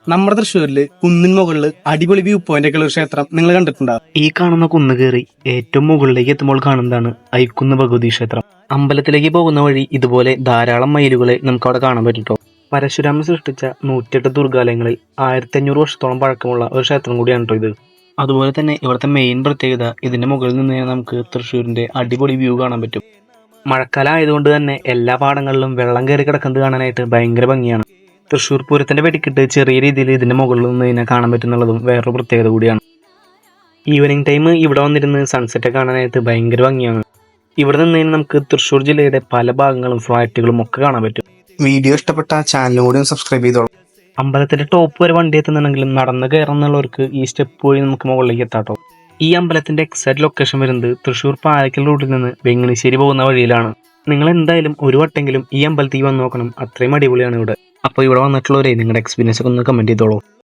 നമ്മുടെ തൃശ്ശൂരില് കുന്നിൻ മുകളില് അടിപൊളി വ്യൂ പോയിന്റ് ഒക്കെ ഉള്ള ഒരു ക്ഷേത്രം നിങ്ങൾ കണ്ടിട്ടുണ്ടോ? ഈ കാണുന്ന കുന്ന് കയറി ഏറ്റവും മുകളിലേക്ക് എത്തുമ്പോൾ കാണുന്നതാണ് ഐക്കുന്ന് ഭഗവതി ക്ഷേത്രം. അമ്പലത്തിലേക്ക് പോകുന്ന വഴി ഇതുപോലെ ധാരാളം മയിലുകളെ നമുക്ക് അവിടെ കാണാൻ പറ്റും. പരശുരാമൻ സൃഷ്ടിച്ച 108 ദുർഗാലയങ്ങളിൽ 1500 വർഷത്തോളം പഴക്കമുള്ള ഒരു ക്ഷേത്രം കൂടിയാണ് കേട്ടോ ഇത്. അതുപോലെ തന്നെ ഇവിടുത്തെ മെയിൻ പ്രത്യേകത ഇതിന്റെ മുകളിൽ നിന്ന് നമുക്ക് തൃശ്ശൂരിന്റെ അടിപൊളി വ്യൂ കാണാൻ പറ്റും. മഴക്കാലം ആയതുകൊണ്ട് തന്നെ എല്ലാ പാടങ്ങളിലും വെള്ളം കയറി കിടക്കുന്നത് കാണാനായിട്ട് ഭയങ്കര ഭംഗിയാണ്. തൃശ്ശൂർ പൂരത്തിന്റെ വെടിക്കെട്ട് ചെറിയ രീതിയിൽ ഇതിന്റെ മുകളിൽ നിന്ന് ഇതിനെ കാണാൻ പറ്റുന്നുള്ളതും വേറൊരു പ്രത്യേകത കൂടിയാണ്. ഈവനിങ് ടൈം ഇവിടെ വന്നിരുന്ന് സൺസെറ്റ് കാണാനായിട്ട് ഭയങ്കര ഭംഗിയാണ്. ഇവിടെ നിന്ന് നമുക്ക് തൃശ്ശൂർ ജില്ലയുടെ പല ഭാഗങ്ങളും ഫ്ലാറ്റുകളും ഒക്കെ കാണാൻ പറ്റും. വീഡിയോ ഇഷ്ടപ്പെട്ട ചാനൽ കൂടി സബ്സ്ക്രൈബ് ചെയ്തോളൂ. അമ്പലത്തിന്റെ ടോപ്പ് വരെ വണ്ടി എത്തുന്നുണ്ടെങ്കിലും നടന്ന് കയറുന്നുള്ളവർക്ക് ഈ സ്റ്റെപ്പ് വഴി നമുക്ക് മുകളിലേക്ക് എത്താട്ടോ. ഈ അമ്പലത്തിന്റെ എക്സാക്ട് ലൊക്കേഷൻ വരുന്നത് തൃശ്ശൂർ പാലക്കൽ റൂട്ടിൽ നിന്ന് വെങ്ങണിശ്ശേരി പോകുന്ന വഴിയിലാണ്. നിങ്ങൾ എന്തായാലും ഒരു വട്ടെങ്കിലും ഈ അമ്പലത്തിൽ വന്ന് നോക്കണം, അത്രയും അടിപൊളിയാണ് ഇവിടെ. അപ്പോൾ ഇവിടെ വന്നിട്ടുള്ളവരെ നിങ്ങളുടെ എക്സ്പീരിയൻസ് ഒക്കെ ഒന്ന് കമന്റ് ചെയ്തോളൂ.